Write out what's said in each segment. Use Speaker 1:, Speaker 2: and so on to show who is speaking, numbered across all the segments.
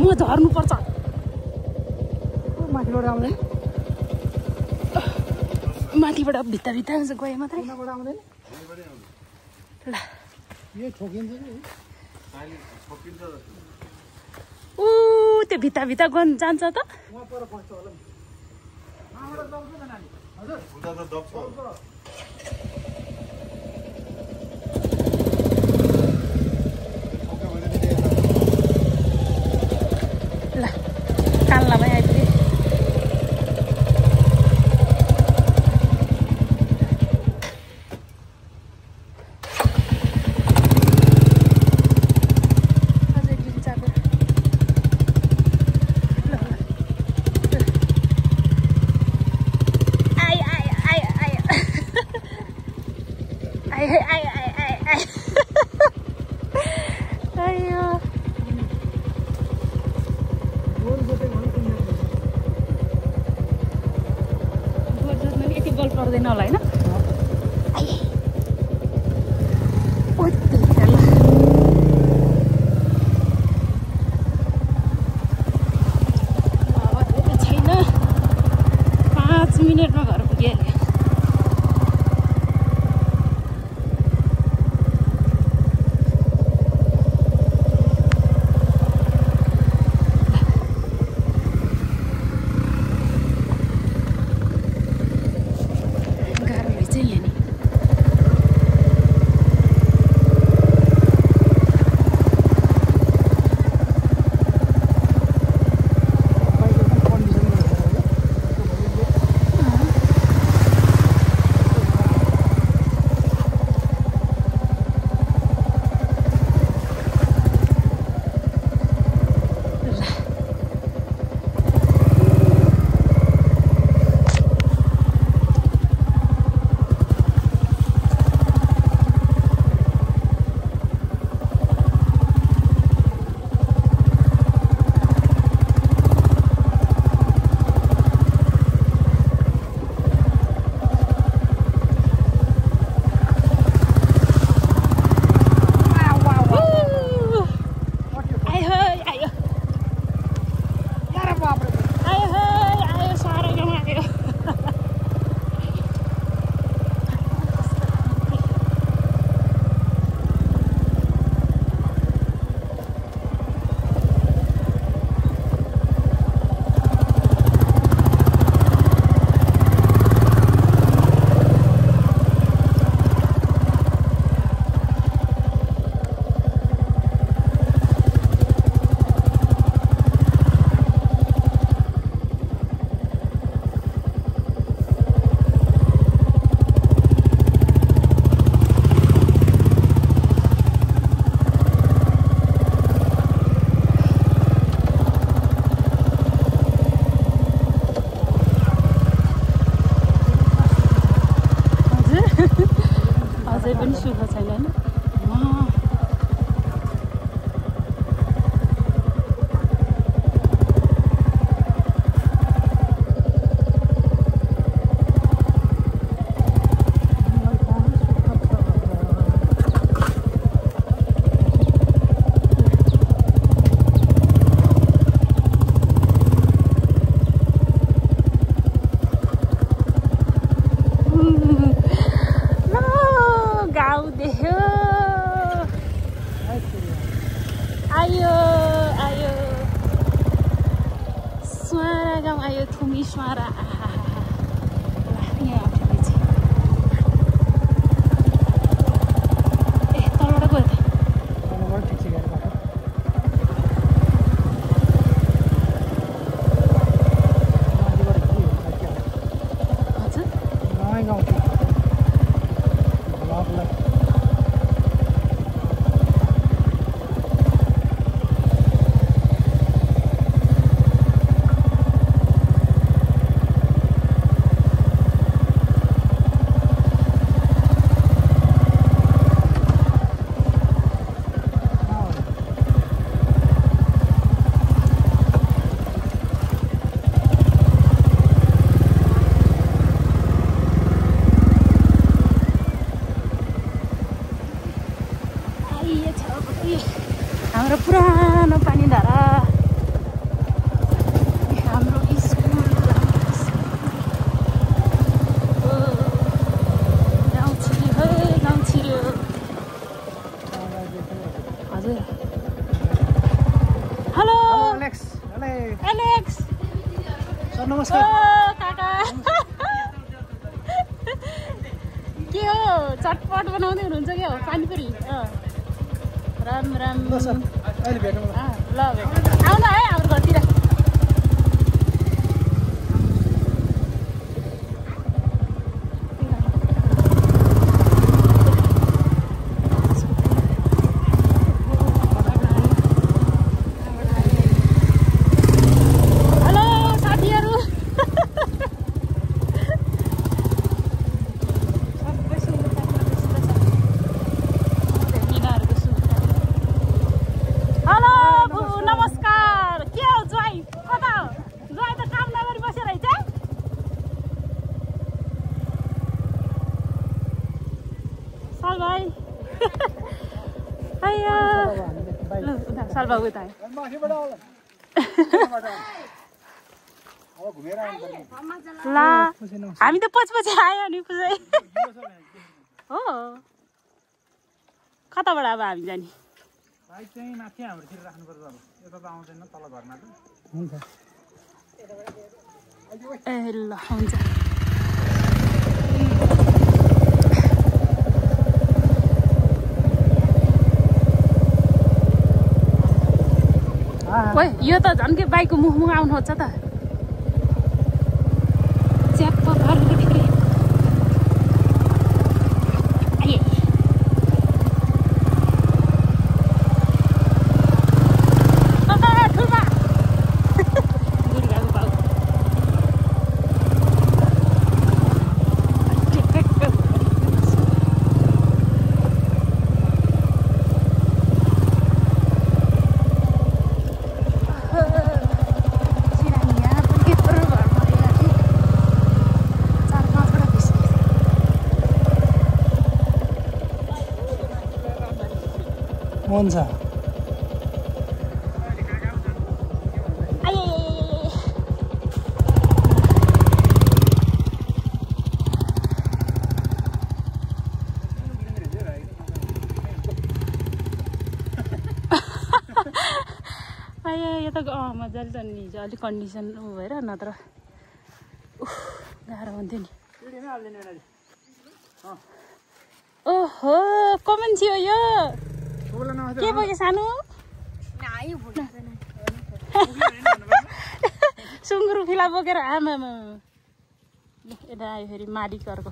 Speaker 1: म झर्नु पर्छ
Speaker 2: माथिबाट आउँदैन
Speaker 1: माथिबाट भित्ता गए मात्रै
Speaker 2: आउँदैन
Speaker 1: ल
Speaker 2: यो ठोकिन्छ नि
Speaker 1: ऊ त्यो भित्ता गन जान्छ त
Speaker 2: वहाँ पर बस्छ होला नि माबाट दब्छ न नानी हजुर उता त दब्छ
Speaker 1: ल कान्लामै आइपुगे पर्दैन होला हैन छैन 5 मिनेटमा घर पुगिहाल्यो पनि सुख छैन हैन आयो स्वारा गाउँ आयो थुमी स्वारा यहाँ आउँछ ए तलबाट गयो त हाम्रो पुरानो पानी धारा
Speaker 2: नमस्कार
Speaker 1: काका के हो चटपट बनाउँदै हुनुहुन्छ क्या हो पानीपुरी राम राम
Speaker 2: ल सर अहिले भेटौँ
Speaker 1: ल आउनु है हाम्रो घरतिर सालबाबु त ला हामी त पछि आयो नि पुजै हो कताबाट अब हामी जाने
Speaker 2: चाहिँ माथि हाम्रोतिर राख्नुपर्छ अब यता त आउँदैन तल घरमा त हुन्छ
Speaker 1: ए ल हुन्छ ओइ यो त झन्कै बाइकको मुख आउनु खोज्छ त च्याप्प पारेको फेरि
Speaker 2: हुन्छ
Speaker 1: यो त मजाले त नि हिजो अलिक कन्डिसन भएर नत्र गाह्रो हुन्थ्यो नि ओहो को मान्छे हो यो के बोके सानो सुँगुरु फिला बोकेर आमा यता आयो फेरि मालिकहरूको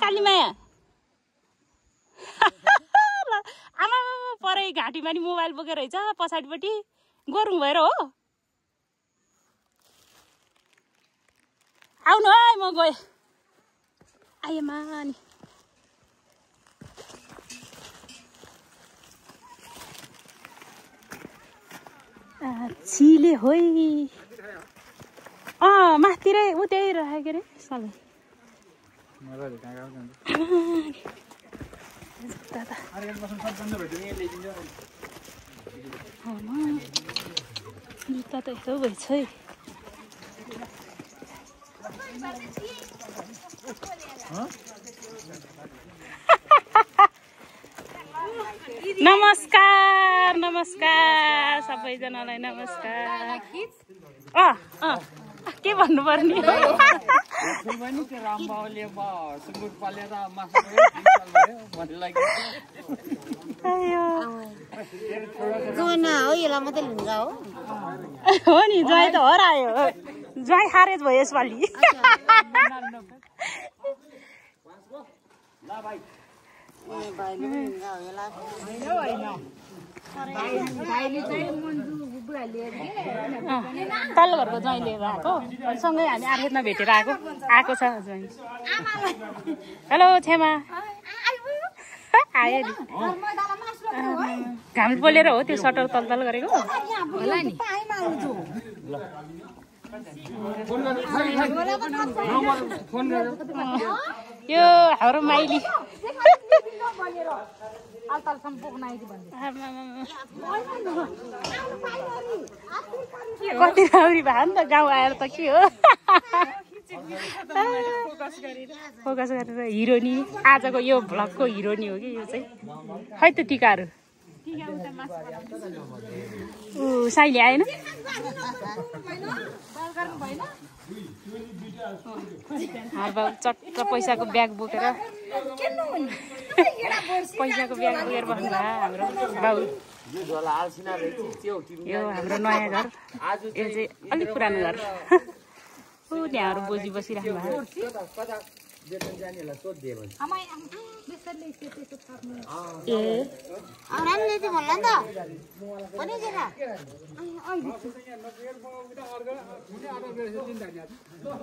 Speaker 1: कालीमाया आमा परै घाँटीमा नि मोबाइल बोकेर रहेछ पछाडिपट्टि गोरुङ भएर हो आउनु है म गएँ आएमा नि छिले होइ माथितिरै ऊ त्यही राखेको अरे सबै जुत्ता त यस्तो भएछ है नमस्कार नमस्कार सबैजनालाई नमस्कार के भन्नु पर्ने हो नि ज्वाइँ त हरायो ज्वाइँ खारेज भयो यसपालि तल्लो घरको ज्वाइँ लिएर आएको सँगै हामी आर्खेतमा भेटेर आएको छ ज्वाइँ हेलो छेमा आयो नि घाम पोलेर हो त्यो सटर तलतल गरेको होला नि यो हाम्रो माइली कति राम्री भयो नि त गाउँ आएर त के हो फोकस गरेर हिरोनी आजको यो भ्लगको हिरोनी हो कि यो चाहिँ खै त टिकाहरू साइले आएन बाबु चट्ट पैसाको ब्याग बोकेर बस्नु हाम्रो बाबु यो हाम्रो नयाँ घर यो चाहिँ अलिक पुरानो घर त्यहाँहरू बोजी बसिराख्नु भएको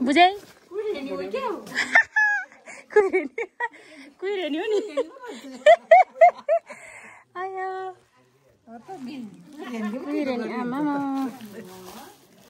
Speaker 1: बुझे कुहिरेनी हो नि आयो कुहिरेनी आमा